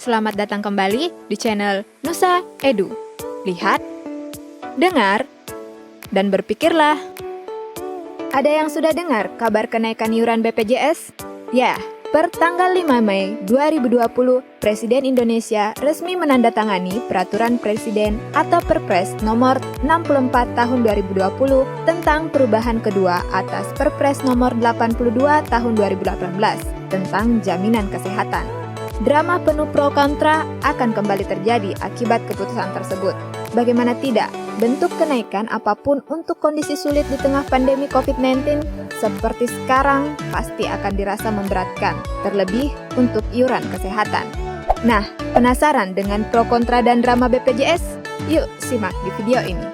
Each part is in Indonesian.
Selamat datang kembali di channel Nusa Edu. Lihat, dengar, dan berpikirlah. Ada yang sudah dengar kabar kenaikan iuran BPJS? Ya, per tanggal 5 Mei 2020, Presiden Indonesia resmi menandatangani Peraturan Presiden atau Perpres nomor 64 tahun 2020 tentang perubahan kedua atas Perpres nomor 82 tahun 2018 tentang jaminan kesehatan. Drama penuh pro kontra akan kembali terjadi akibat keputusan tersebut. Bagaimana tidak, bentuk kenaikan apapun untuk kondisi sulit di tengah pandemi COVID-19 seperti sekarang pasti akan dirasa memberatkan, terlebih untuk iuran kesehatan. Nah, penasaran dengan pro kontra dan drama BPJS? Yuk simak di video ini.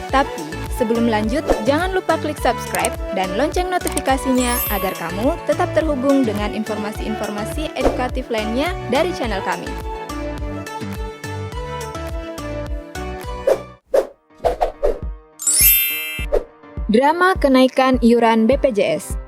Tapi sebelum lanjut, jangan lupa klik subscribe dan lonceng notifikasinya agar kamu tetap terhubung dengan informasi-informasi edukatif lainnya dari channel kami. Drama kenaikan iuran BPJS.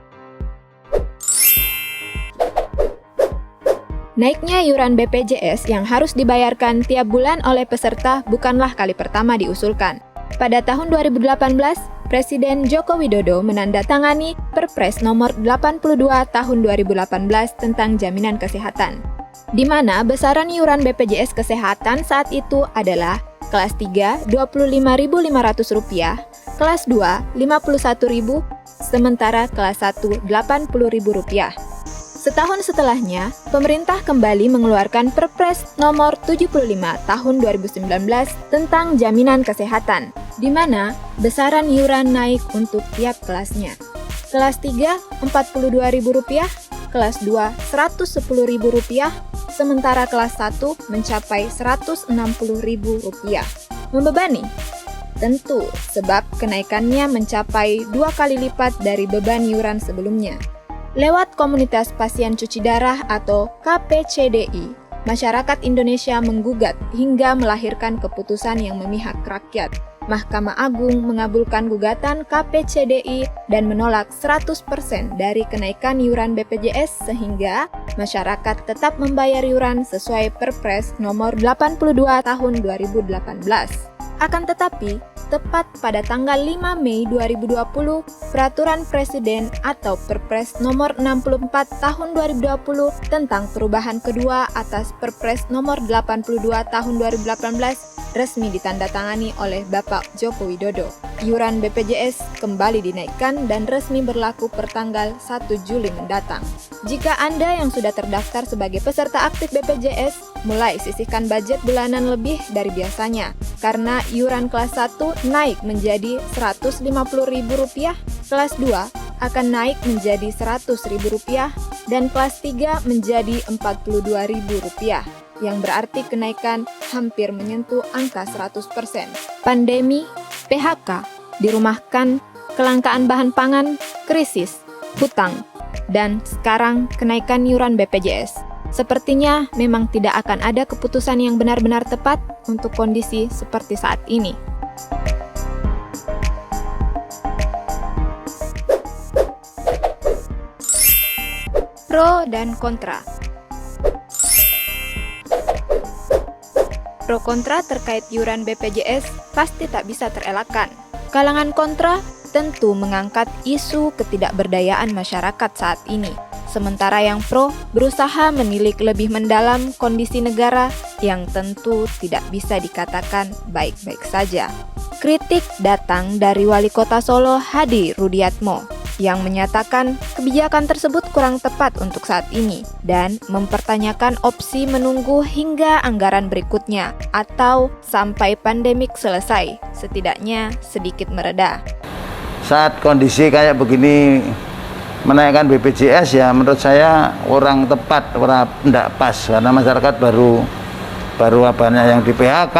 Naiknya iuran BPJS yang harus dibayarkan tiap bulan oleh peserta bukanlah kali pertama diusulkan. Pada tahun 2018, Presiden Joko Widodo menandatangani Perpres nomor 82 tahun 2018 tentang jaminan kesehatan, di mana besaran iuran BPJS Kesehatan saat itu adalah kelas 3 Rp25.500, kelas 2 Rp51.000, sementara kelas 1 Rp80.000. Setahun setelahnya, pemerintah kembali mengeluarkan Perpres nomor 75 tahun 2019 tentang jaminan kesehatan, di mana besaran iuran naik untuk tiap kelasnya. Kelas 3 Rp42.000, kelas 2 Rp110.000, sementara kelas 1 mencapai Rp160.000. Membebani? Tentu, sebab kenaikannya mencapai 2 kali lipat dari beban iuran sebelumnya. Lewat Komunitas Pasien Cuci Darah atau KPCDI, masyarakat Indonesia menggugat hingga melahirkan keputusan yang memihak rakyat. Mahkamah Agung mengabulkan gugatan KPCDI dan menolak 100% dari kenaikan iuran BPJS sehingga masyarakat tetap membayar iuran sesuai Perpres nomor 82 tahun 2018. Akan tetapi, tepat pada tanggal 5 Mei 2020, Peraturan Presiden atau Perpres nomor 64 tahun 2020 tentang perubahan kedua atas Perpres nomor 82 tahun 2018 resmi ditandatangani oleh Bapak Joko Widodo. Iuran BPJS kembali dinaikkan dan resmi berlaku per tanggal 1 Juli mendatang. Jika Anda yang sudah terdaftar sebagai peserta aktif BPJS, mulai sisihkan budget bulanan lebih dari biasanya, karena iuran kelas 1 naik menjadi Rp150.000, kelas 2 akan naik menjadi Rp100.000, dan kelas 3 menjadi Rp42.000, yang berarti kenaikan hampir menyentuh angka 100%. Pandemi, PHK, dirumahkan, kelangkaan bahan pangan, krisis, hutang, dan sekarang kenaikan iuran BPJS. Sepertinya memang tidak akan ada keputusan yang benar-benar tepat untuk kondisi seperti saat ini. Pro dan kontra. Pro kontra terkait iuran BPJS pasti tak bisa terelakkan. Kalangan kontra tentu mengangkat isu ketidakberdayaan masyarakat saat ini. Sementara yang pro berusaha menilik lebih mendalam kondisi negara yang tentu tidak bisa dikatakan baik-baik saja. Kritik datang dari Wali Kota Solo Hadi Rudiatmo yang menyatakan kebijakan tersebut kurang tepat untuk saat ini dan mempertanyakan opsi menunggu hingga anggaran berikutnya atau sampai pandemik selesai, setidaknya sedikit mereda. Saat kondisi kayak begini, menaikkan BPJS ya menurut saya kurang tepat, tidak pas karena masyarakat baru banyak yang di PHK,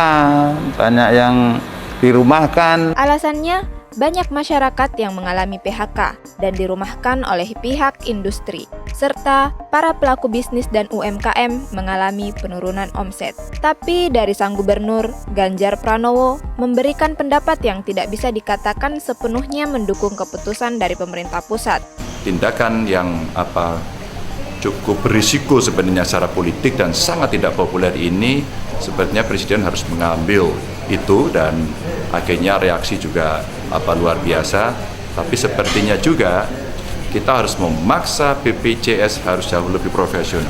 banyak yang dirumahkan. Alasannya, banyak masyarakat yang mengalami PHK dan dirumahkan oleh pihak industri, serta para pelaku bisnis dan UMKM mengalami penurunan omset. Tapi dari sang gubernur, Ganjar Pranowo, memberikan pendapat yang tidak bisa dikatakan sepenuhnya mendukung keputusan dari pemerintah pusat. tindakan yang cukup berisiko sebenarnya secara politik dan sangat tidak populer ini, sebenarnya Presiden harus mengambil itu, dan akhirnya reaksi juga luar biasa. Tapi sepertinya juga kita harus memaksa BPJS harus jauh lebih profesional.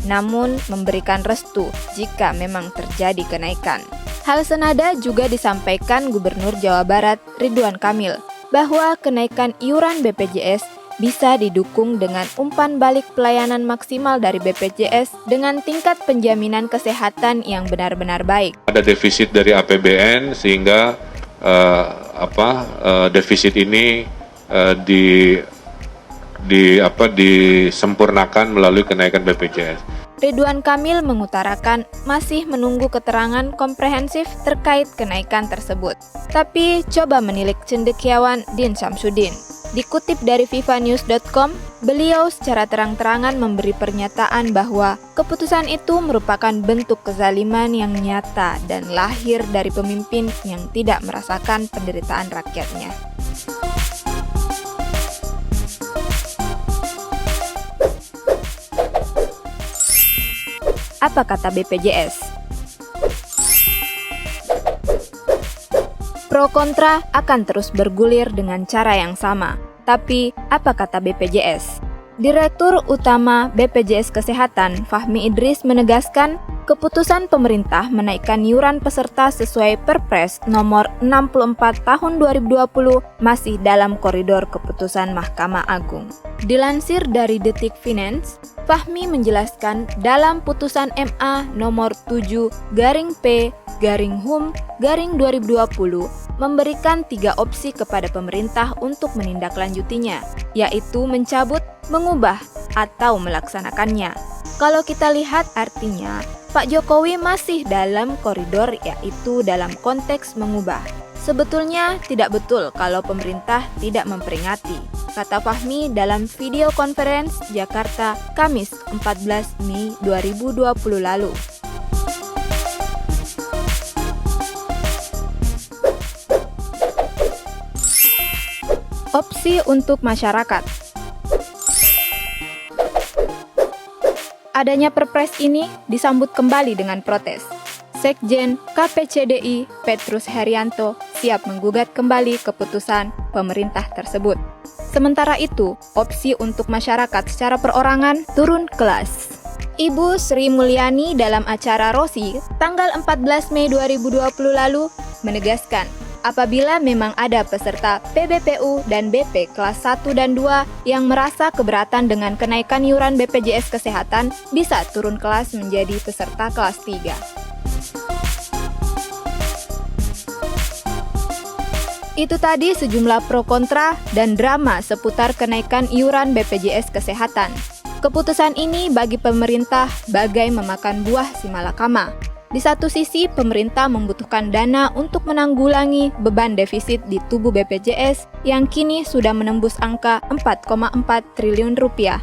Namun memberikan restu jika memang terjadi kenaikan. Hal senada juga disampaikan Gubernur Jawa Barat Ridwan Kamil bahwa kenaikan iuran BPJS bisa didukung dengan umpan balik pelayanan maksimal dari BPJS dengan tingkat penjaminan kesehatan yang benar-benar baik. Ada defisit dari APBN sehingga defisit ini disempurnakan melalui kenaikan BPJS. Ridwan Kamil mengutarakan masih menunggu keterangan komprehensif terkait kenaikan tersebut. Tapi coba menilik cendekiawan Din Syamsuddin. Dikutip dari vivanews.com, beliau secara terang-terangan memberi pernyataan bahwa keputusan itu merupakan bentuk kezaliman yang nyata dan lahir dari pemimpin yang tidak merasakan penderitaan rakyatnya. Apa kata BPJS? Pro kontra akan terus bergulir dengan cara yang sama. Tapi, apa kata BPJS? Direktur Utama BPJS Kesehatan, Fahmi Idris, menegaskan keputusan pemerintah menaikkan iuran peserta sesuai Perpres nomor 64 tahun 2020 masih dalam koridor keputusan Mahkamah Agung. Dilansir dari Detik Finance, Fahmi menjelaskan dalam putusan MA nomor 7/P/HUM/2020 memberikan 3 opsi kepada pemerintah untuk menindaklanjutinya, yaitu mencabut, mengubah, atau melaksanakannya. Kalau kita lihat artinya, Pak Jokowi masih dalam koridor, yaitu dalam konteks mengubah. Sebetulnya tidak betul kalau pemerintah tidak memperingati, kata Fahmi dalam video conference Jakarta Kamis 14 Mei 2020 lalu. Opsi untuk masyarakat. Adanya Perpres ini disambut kembali dengan protes. Sekjen KPCDI Petrus Herianto siap menggugat kembali keputusan pemerintah tersebut. Sementara itu, opsi untuk masyarakat secara perorangan turun kelas. Ibu Sri Mulyani dalam acara Rosi tanggal 14 Mei 2020 lalu menegaskan, apabila memang ada peserta PBPU dan BP kelas 1 dan 2 yang merasa keberatan dengan kenaikan iuran BPJS Kesehatan, bisa turun kelas menjadi peserta kelas 3. Itu tadi sejumlah pro kontra dan drama seputar kenaikan iuran BPJS Kesehatan. Keputusan ini bagi pemerintah bagai memakan buah si malakama. Di satu sisi, pemerintah membutuhkan dana untuk menanggulangi beban defisit di tubuh BPJS yang kini sudah menembus angka 4,4 triliun rupiah.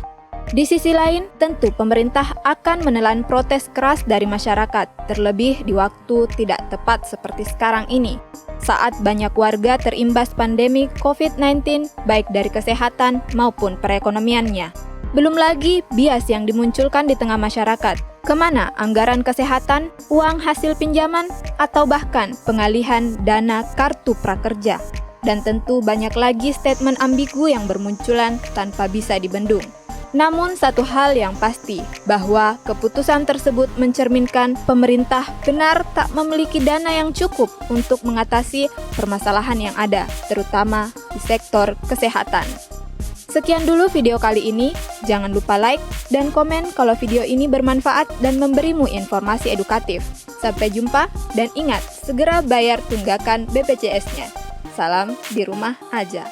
Di sisi lain, tentu pemerintah akan menelan protes keras dari masyarakat, terlebih di waktu tidak tepat seperti sekarang ini, saat banyak warga terimbas pandemi COVID-19 baik dari kesehatan maupun perekonomiannya. Belum lagi bias yang dimunculkan di tengah masyarakat. Kemana anggaran kesehatan, uang hasil pinjaman, atau bahkan pengalihan dana kartu prakerja? Dan tentu banyak lagi statement ambigu yang bermunculan tanpa bisa dibendung. Namun satu hal yang pasti, bahwa keputusan tersebut mencerminkan pemerintah benar tak memiliki dana yang cukup untuk mengatasi permasalahan yang ada, terutama di sektor kesehatan. Sekian dulu video kali ini, jangan lupa like dan komen kalau video ini bermanfaat dan memberimu informasi edukatif. Sampai jumpa dan ingat, segera bayar tunggakan BPJS-nya. Salam di rumah aja.